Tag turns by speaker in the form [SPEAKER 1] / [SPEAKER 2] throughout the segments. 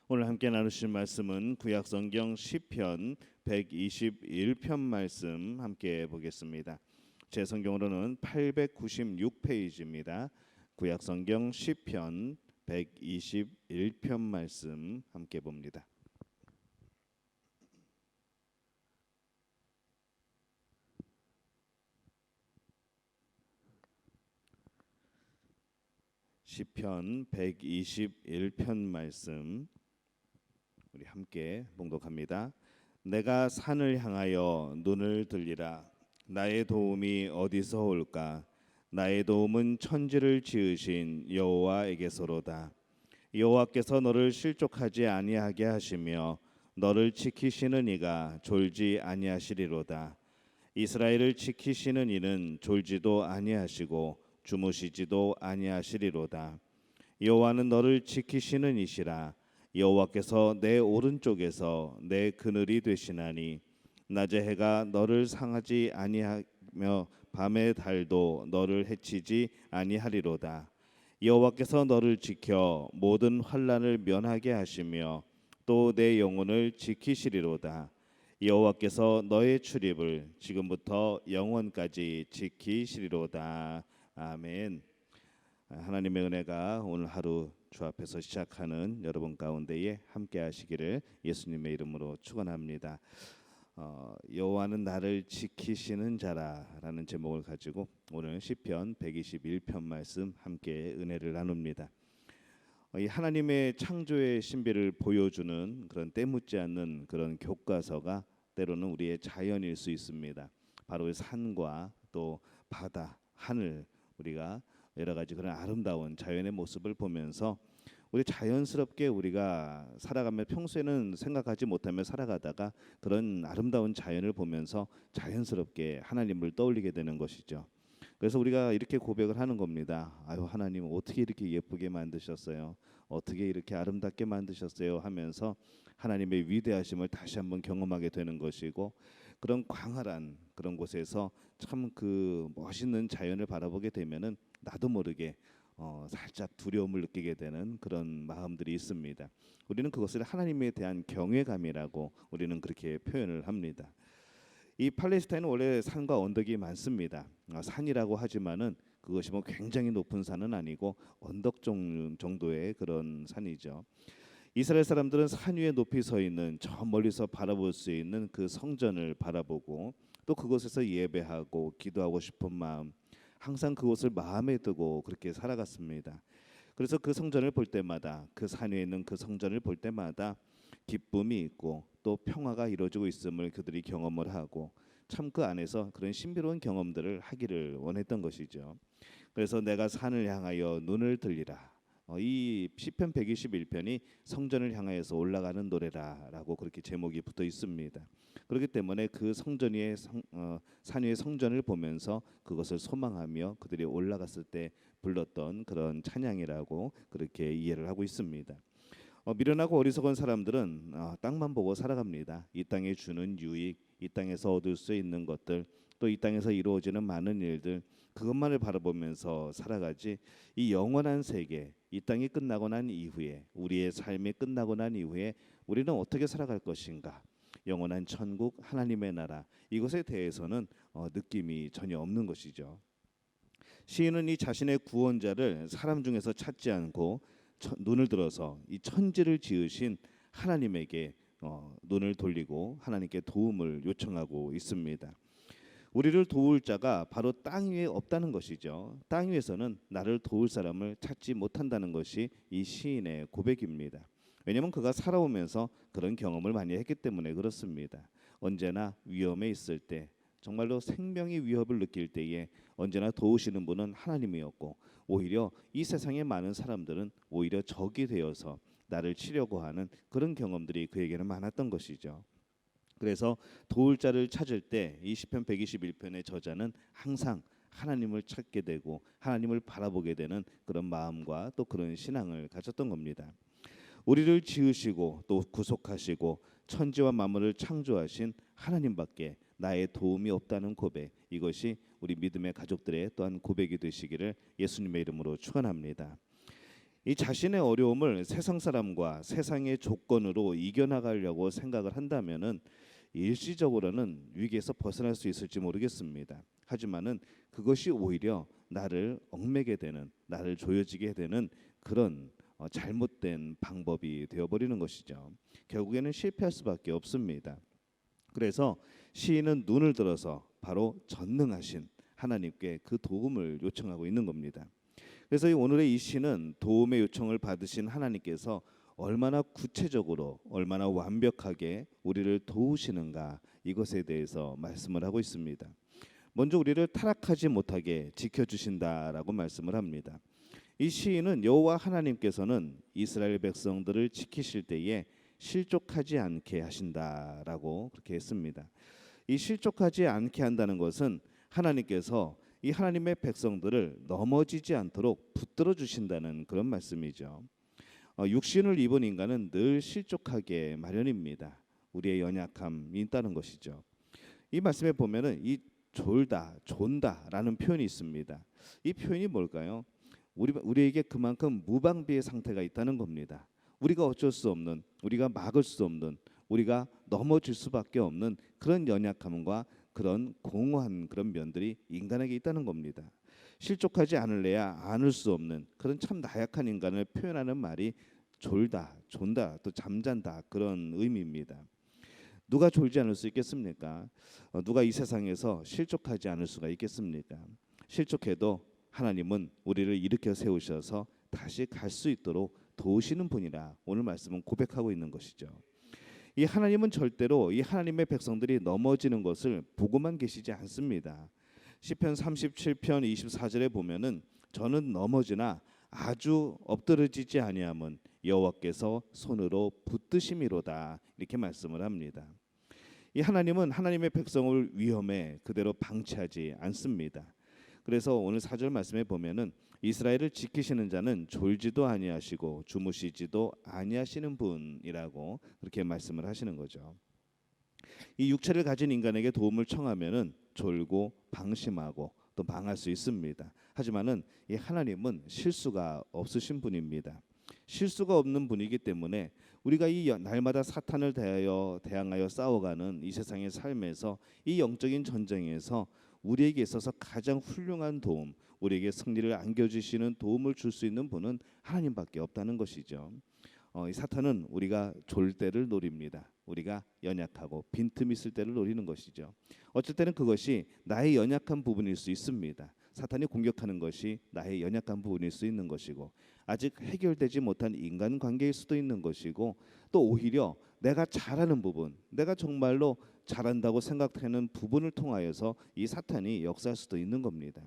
[SPEAKER 1] 오늘 함께 나누실 말씀은 구약성경 시편 121편 말씀 함께 보겠습니다. 제 성경으로는 896페이지입니다. 구약성경 시편 121편 말씀 함께 봅니다. 시편 121편 말씀 우리 함께 봉독합니다. 내가 산을 향하여 눈을 들리라. 나의 도움이 어디서 올까? 나의 도움은 천지를 지으신 여호와에게서로다. 여호와께서 너를 실족하지 아니하게 하시며 너를 지키시는 이가 졸지 아니하시리로다. 이스라엘을 지키시는 이는 졸지도 아니하시고 주무시지도 아니하시리로다. 여호와는 너를 지키시는 이시라. 여호와께서 내 오른쪽에서 내 그늘이 되시나니 낮의 해가 너를 상하지 아니하며 밤의 달도 너를 해치지 아니하리로다. 여호와께서 너를 지켜 모든 환난을 면하게 하시며 또 내 영혼을 지키시리로다. 여호와께서 너의 출입을 지금부터 영원까지 지키시리로다. 아멘. 하나님의 은혜가 오늘 하루 주 앞에서 시작하는 여러분 가운데에 함께 하시기를 예수님의 이름으로 축원합니다. 여호와는 나를 지키시는 자라라는 제목을 가지고 오늘 시편 121편 말씀 함께 은혜를 나눕니다. 이 하나님의 창조의 신비를 보여주는 그런 때묻지 않는 그런 교과서가 때로는 우리의 자연일 수 있습니다. 바로 산과 또 바다, 하늘, 우리가 여러 가지 그런 아름다운 자연의 모습을 보면서 우리 자연스럽게 우리가 살아가며 평소에는 생각하지 못하며 살아가다가 그런 아름다운 자연을 보면서 자연스럽게 하나님을 떠올리게 되는 것이죠. 그래서 우리가 이렇게 고백을 하는 겁니다. 아유, 하나님 어떻게 이렇게 예쁘게 만드셨어요? 어떻게 이렇게 아름답게 만드셨어요? 하면서 하나님의 위대하심을 다시 한번 경험하게 되는 것이고, 그런 광활한 그런 곳에서 참 그 멋있는 자연을 바라보게 되면은 나도 모르게 살짝 두려움을 느끼게 되는 그런 마음들이 있습니다. 우리는 그것을 하나님에 대한 경외감이라고 우리는 그렇게 표현을 합니다. 이 팔레스타인은 원래 산과 언덕이 많습니다. 산이라고 하지만은 그것이 뭐 굉장히 높은 산은 아니고 언덕 정도의 그런 산이죠. 이스라엘 사람들은 산 위에 높이 서 있는 저 멀리서 바라볼 수 있는 그 성전을 바라보고 또 그곳에서 예배하고 기도하고 싶은 마음, 항상 그곳을 마음에 두고 그렇게 살아갔습니다. 그래서 그 성전을 볼 때마다, 그 산 위에 있는 그 성전을 볼 때마다 기쁨이 있고 또 평화가 이루어지고 있음을 그들이 경험을 하고 참 그 안에서 그런 신비로운 경험들을 하기를 원했던 것이죠. 그래서 내가 산을 향하여 눈을 들리라. 이 시편 121편이 성전을 향하여서 올라가는 노래라라고 그렇게 제목이 붙어 있습니다. 그렇기 때문에 그 성전 위의 산 위의 성전을 보면서 그것을 소망하며 그들이 올라갔을 때 불렀던 그런 찬양이라고 그렇게 이해를 하고 있습니다. 미련하고 어리석은 사람들은 땅만 보고 살아갑니다. 이 땅에 주는 유익, 이 땅에서 얻을 수 있는 것들, 또 이 땅에서 이루어지는 많은 일들, 그것만을 바라보면서 살아가지 이 영원한 세계, 이 땅이 끝나고 난 이후에, 우리의 삶이 끝나고 난 이후에 우리는 어떻게 살아갈 것인가, 영원한 천국, 하나님의 나라, 이것에 대해서는 느낌이 전혀 없는 것이죠. 시인은 이 자신의 구원자를 사람 중에서 찾지 않고 눈을 들어서 이 천지를 지으신 하나님에게 눈을 돌리고 하나님께 도움을 요청하고 있습니다. 우리를 도울 자가 바로 땅 위에 없다는 것이죠. 땅 위에서는 나를 도울 사람을 찾지 못한다는 것이 이 시인의 고백입니다. 왜냐하면 그가 살아오면서 그런 경험을 많이 했기 때문에 그렇습니다. 언제나 위험에 있을 때, 정말로 생명의 위협을 느낄 때에 언제나 도우시는 분은 하나님이었고, 오히려 이 세상의 많은 사람들은 오히려 적이 되어서 나를 치려고 하는 그런 경험들이 그에게는 많았던 것이죠. 그래서 도울 자를 찾을 때 이 시편 121편의 저자는 항상 하나님을 찾게 되고 하나님을 바라보게 되는 그런 마음과 또 그런 신앙을 가졌던 겁니다. 우리를 지으시고 또 구속하시고 천지와 만물을 창조하신 하나님밖에 나의 도움이 없다는 고백, 이것이 우리 믿음의 가족들의 또한 고백이 되시기를 예수님의 이름으로 축원합니다. 이 자신의 어려움을 세상 사람과 세상의 조건으로 이겨나가려고 생각을 한다면은 일시적으로는 위기에서 벗어날 수 있을지 모르겠습니다. 하지만은 그것이 오히려 나를 얽매게 되는, 나를 조여지게 되는 그런 잘못된 방법이 되어버리는 것이죠. 결국에는 실패할 수밖에 없습니다. 그래서 시인은 눈을 들어서 바로 전능하신 하나님께 그 도움을 요청하고 있는 겁니다. 그래서 오늘의 이 시는 도움의 요청을 받으신 하나님께서 얼마나 구체적으로 얼마나 완벽하게 우리를 도우시는가 이것에 대해서 말씀을 하고 있습니다. 먼저 우리를 타락하지 못하게 지켜주신다라고 말씀을 합니다. 이 시인은 여호와 하나님께서는 이스라엘 백성들을 지키실 때에 실족하지 않게 하신다라고 그렇게 했습니다. 이 실족하지 않게 한다는 것은 하나님께서 이 하나님의 백성들을 넘어지지 않도록 붙들어 주신다는 그런 말씀이죠. 육신을 입은 인간은 늘 실족하게 마련입니다. 우리의 연약함이 있다는 것이죠. 이 말씀에 보면은 이 졸다, 존다라는 표현이 있습니다. 이 표현이 뭘까요? 우리에게 그만큼 무방비의 상태가 있다는 겁니다. 우리가 어쩔 수 없는, 우리가 막을 수 없는, 우리가 넘어질 수밖에 없는 그런 연약함과 그런 공허한 그런 면들이 인간에게 있다는 겁니다. 실족하지 않을래야 않을 수 없는 그런 참 나약한 인간을 표현하는 말이 졸다, 존다, 또 잠잔다 그런 의미입니다. 누가 졸지 않을 수 있겠습니까? 누가 이 세상에서 실족하지 않을 수가 있겠습니까? 실족해도 하나님은 우리를 일으켜 세우셔서 다시 갈 수 있도록 도우시는 분이라 오늘 말씀은 고백하고 있는 것이죠. 이 하나님은 절대로 이 하나님의 백성들이 넘어지는 것을 보고만 계시지 않습니다. 시편 37편 24절에 보면은 저는 넘어지나 아주 엎드러지지 아니함은 여호와께서 손으로 붙드심이로다 이렇게 말씀을 합니다. 이 하나님은 하나님의 백성을 위험에 그대로 방치하지 않습니다. 그래서 오늘 4절 말씀에 보면은 이스라엘을 지키시는 자는 졸지도 아니하시고 주무시지도 아니하시는 분이라고 그렇게 말씀을 하시는 거죠. 이 육체를 가진 인간에게 도움을 청하면은 졸고 방심하고 또 망할 수 있습니다. 하지만은 이 하나님은 실수가 없으신 분입니다. 실수가 없는 분이기 때문에 우리가 이 날마다 사탄을 대항하여 싸워가는 이 세상의 삶에서 이 영적인 전쟁에서 우리에게 있어서 가장 훌륭한 도움, 우리에게 승리를 안겨주시는 도움을 줄 수 있는 분은 하나님밖에 없다는 것이죠. 이 사탄은 우리가 졸 때를 노립니다. 우리가 연약하고 빈틈 있을 때를 노리는 것이죠. 어쩔 때는 그것이 나의 연약한 부분일 수 있습니다. 사탄이 공격하는 것이 나의 연약한 부분일 수 있는 것이고 아직 해결되지 못한 인간관계일 수도 있는 것이고 또 오히려 내가 잘하는 부분, 내가 정말로 잘한다고 생각하는 부분을 통하여서 이 사탄이 역사할 수도 있는 겁니다.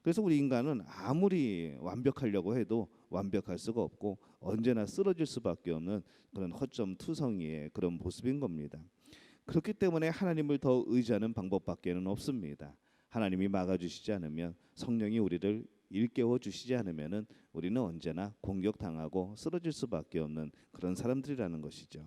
[SPEAKER 1] 그래서 우리 인간은 아무리 완벽하려고 해도 완벽할 수가 없고 언제나 쓰러질 수밖에 없는 그런 허점투성이의 그런 모습인 겁니다. 그렇기 때문에 하나님을 더 의지하는 방법밖에는 없습니다. 하나님이 막아주시지 않으면 성령이 우리를 일깨워 주시지 않으면은 우리는 언제나 공격당하고 쓰러질 수밖에 없는 그런 사람들이라는 것이죠.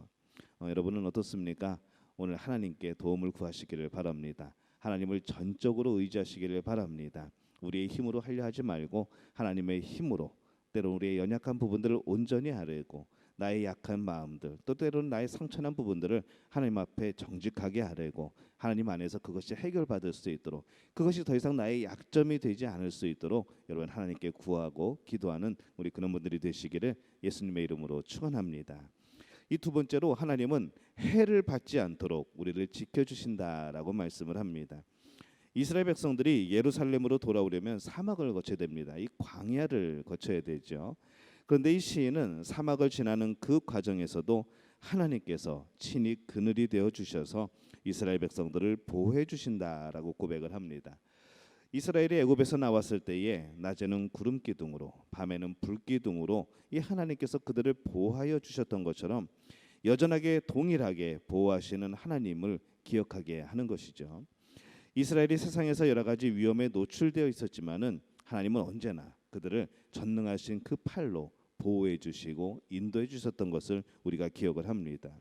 [SPEAKER 1] 여러분은 어떻습니까? 오늘 하나님께 도움을 구하시기를 바랍니다. 하나님을 전적으로 의지하시기를 바랍니다. 우리의 힘으로 하려 하지 말고 하나님의 힘으로 때로 우리의 연약한 부분들을 온전히 아뢰고 나의 약한 마음들 또 때로는 나의 상처난 부분들을 하나님 앞에 정직하게 아뢰고 하나님 안에서 그것이 해결받을 수 있도록 그것이 더 이상 나의 약점이 되지 않을 수 있도록 여러분 하나님께 구하고 기도하는 우리 그런 분들이 되시기를 예수님의 이름으로 축원합니다. 이 두 번째로 하나님은 해를 받지 않도록 우리를 지켜주신다라고 말씀을 합니다. 이스라엘 백성들이 예루살렘으로 돌아오려면 사막을 거쳐야 됩니다. 이 광야를 거쳐야 되죠. 그런데 이 시인은 사막을 지나는 그 과정에서도 하나님께서 친히 그늘이 되어 주셔서 이스라엘 백성들을 보호해 주신다라고 고백을 합니다. 이스라엘이 애굽에서 나왔을 때에 낮에는 구름 기둥으로 밤에는 불 기둥으로 이 하나님께서 그들을 보호하여 주셨던 것처럼 여전하게 동일하게 보호하시는 하나님을 기억하게 하는 것이죠. 이스라엘이 세상에서 여러 가지 위험에 노출되어 있었지만은 하나님은 언제나 그들을 전능하신 그 팔로 보호해 주시고 인도해 주셨던 것을 우리가 기억을 합니다.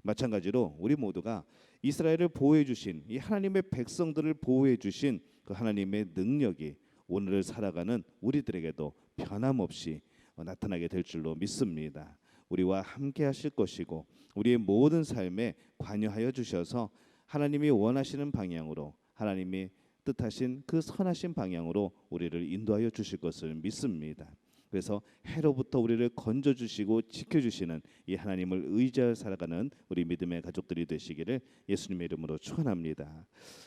[SPEAKER 1] 마찬가지로 우리 모두가 이스라엘을 보호해 주신 이 하나님의 백성들을 보호해 주신 그 하나님의 능력이 오늘을 살아가는 우리들에게도 변함없이 나타나게 될 줄로 믿습니다. 우리와 함께 하실 것이고 우리의 모든 삶에 관여하여 주셔서 하나님이 원하시는 방향으로 하나님이 뜻하신 그 선하신 방향으로 우리를 인도하여 주실 것을 믿습니다. 그래서 해로부터 우리를 건져 주시고 지켜 주시는 이 하나님을 의지하여 살아가는 우리 믿음의 가족들이 되시기를 예수님의 이름으로 축원합니다.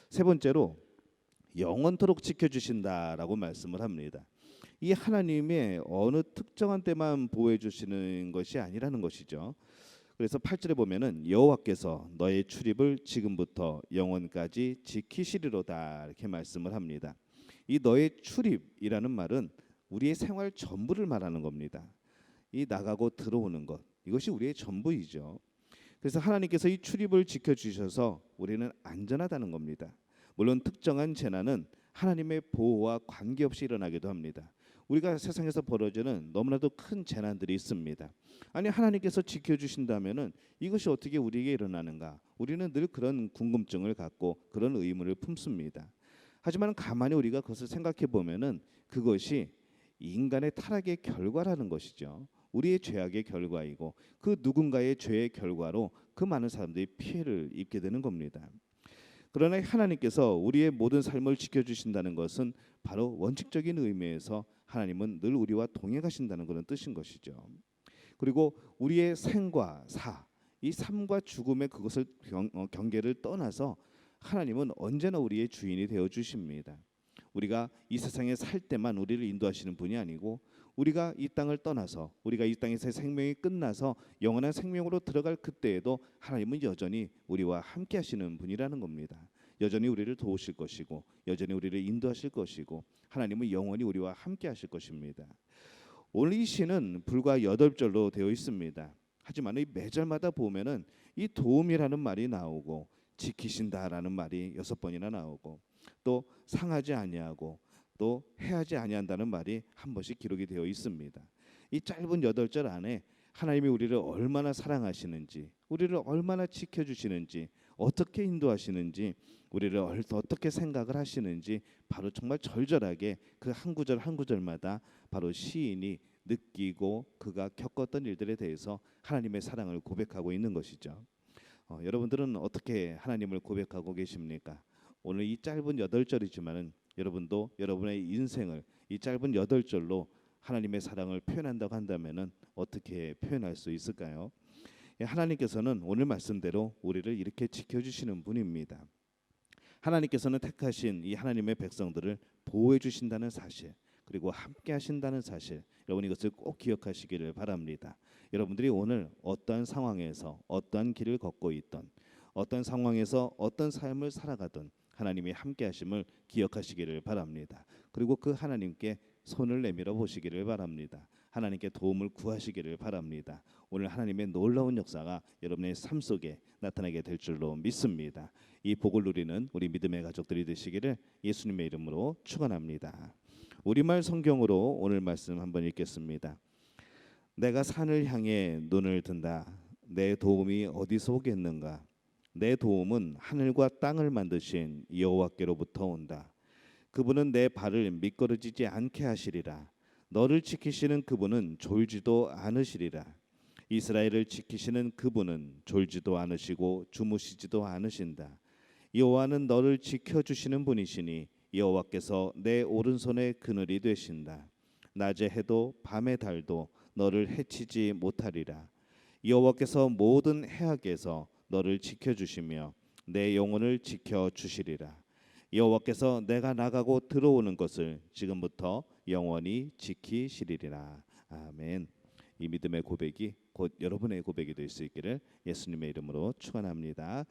[SPEAKER 1] 세 번째로 영원토록 지켜 주신다라고 말씀을 합니다. 이 하나님의 어느 특정한 때만 보호해 주시는 것이 아니라는 것이죠. 그래서 8절에 보면은 여호와께서 너의 출입을 지금부터 영원까지 지키시리로다 이렇게 말씀을 합니다. 이 너의 출입이라는 말은 우리의 생활 전부를 말하는 겁니다. 이 나가고 들어오는 것 이것이 우리의 전부이죠. 그래서 하나님께서 이 출입을 지켜주셔서 우리는 안전하다는 겁니다. 물론 특정한 재난은 하나님의 보호와 관계없이 일어나기도 합니다. 우리가 세상에서 벌어지는 너무나도 큰 재난들이 있습니다. 아니 하나님께서 지켜주신다면은 이것이 어떻게 우리에게 일어나는가? 우리는 늘 그런 궁금증을 갖고 그런 의문을 품습니다. 하지만 가만히 우리가 그것을 생각해 보면은 그것이 인간의 타락의 결과라는 것이죠. 우리의 죄악의 결과이고 그 누군가의 죄의 결과로 그 많은 사람들이 피해를 입게 되는 겁니다. 그러나 하나님께서 우리의 모든 삶을 지켜주신다는 것은 바로 원칙적인 의미에서 하나님은 늘 우리와 동행하신다는 그런 뜻인 것이죠. 그리고 우리의 생과 사, 이 삶과 죽음의 그것을 경계를 떠나서 하나님은 언제나 우리의 주인이 되어 주십니다. 우리가 이 세상에 살 때만 우리를 인도하시는 분이 아니고 우리가 이 땅을 떠나서 우리가 이 땅에서의 생명이 끝나서 영원한 생명으로 들어갈 그때에도 하나님은 여전히 우리와 함께 하시는 분이라는 겁니다. 여전히 우리를 도우실 것이고 여전히 우리를 인도하실 것이고 하나님은 영원히 우리와 함께 하실 것입니다. 오늘 이 시는 불과 8절로 되어 있습니다. 하지만 이 매절마다 보면은 이 도움이라는 말이 나오고 지키신다라는 말이 6번이나 나오고 또 상하지 아니하고 또 해하지 아니한다는 말이 한 번씩 기록이 되어 있습니다. 이 짧은 8절 안에 하나님이 우리를 얼마나 사랑하시는지, 우리를 얼마나 지켜주시는지, 어떻게 인도하시는지, 우리를 어떻게 생각을 하시는지 바로 정말 절절하게 그 한 구절 한 구절마다 바로 시인이 느끼고 그가 겪었던 일들에 대해서 하나님의 사랑을 고백하고 있는 것이죠. 여러분들은 어떻게 하나님을 고백하고 계십니까? 오늘 이 짧은 8절이지만은 여러분도 여러분의 인생을 이 짧은 8절로 하나님의 사랑을 표현한다고 한다면은 어떻게 표현할 수 있을까요? 하나님께서는 오늘 말씀대로 우리를 이렇게 지켜주시는 분입니다. 하나님께서는 택하신 이 하나님의 백성들을 보호해 주신다는 사실 그리고 함께 하신다는 사실 여러분 이것을 꼭 기억하시기를 바랍니다. 여러분들이 오늘 어떠한 상황에서 어떠한 길을 걷고 있던 어떤 상황에서 어떤 삶을 살아가던 하나님이 함께 하심을 기억하시기를 바랍니다. 그리고 그 하나님께 손을 내밀어 보시기를 바랍니다. 하나님께 도움을 구하시기를 바랍니다. 오늘 하나님의 놀라운 역사가 여러분의 삶 속에 나타나게 될 줄로 믿습니다. 이 복을 누리는 우리 믿음의 가족들이 되시기를 예수님의 이름으로 축원합니다. 우리말 성경으로 오늘 말씀 한번 읽겠습니다. 내가 산을 향해 눈을 든다. 내 도움이 어디서 오겠는가? 내 도움은 하늘과 땅을 만드신 여호와께로부터 온다. 그분은 내 발을 미끄러지지 않게 하시리라. 너를 지키시는 그분은 졸지도 않으시리라. 이스라엘을 지키시는 그분은 졸지도 않으시고 주무시지도 않으신다. 여호와는 너를 지켜주시는 분이시니 여호와께서 내 오른손의 그늘이 되신다. 낮의 해도 밤의 달도 너를 해치지 못하리라. 여호와께서 모든 해악에서 너를 지켜주시며 내 영혼을 지켜주시리라. 여호와께서 내가 나가고 들어오는 것을 지금부터 영원히 지키시리라. 아멘. 이 믿음의 고백이 곧 여러분의 고백이 될 수 있기를 예수님의 이름으로 축원합니다.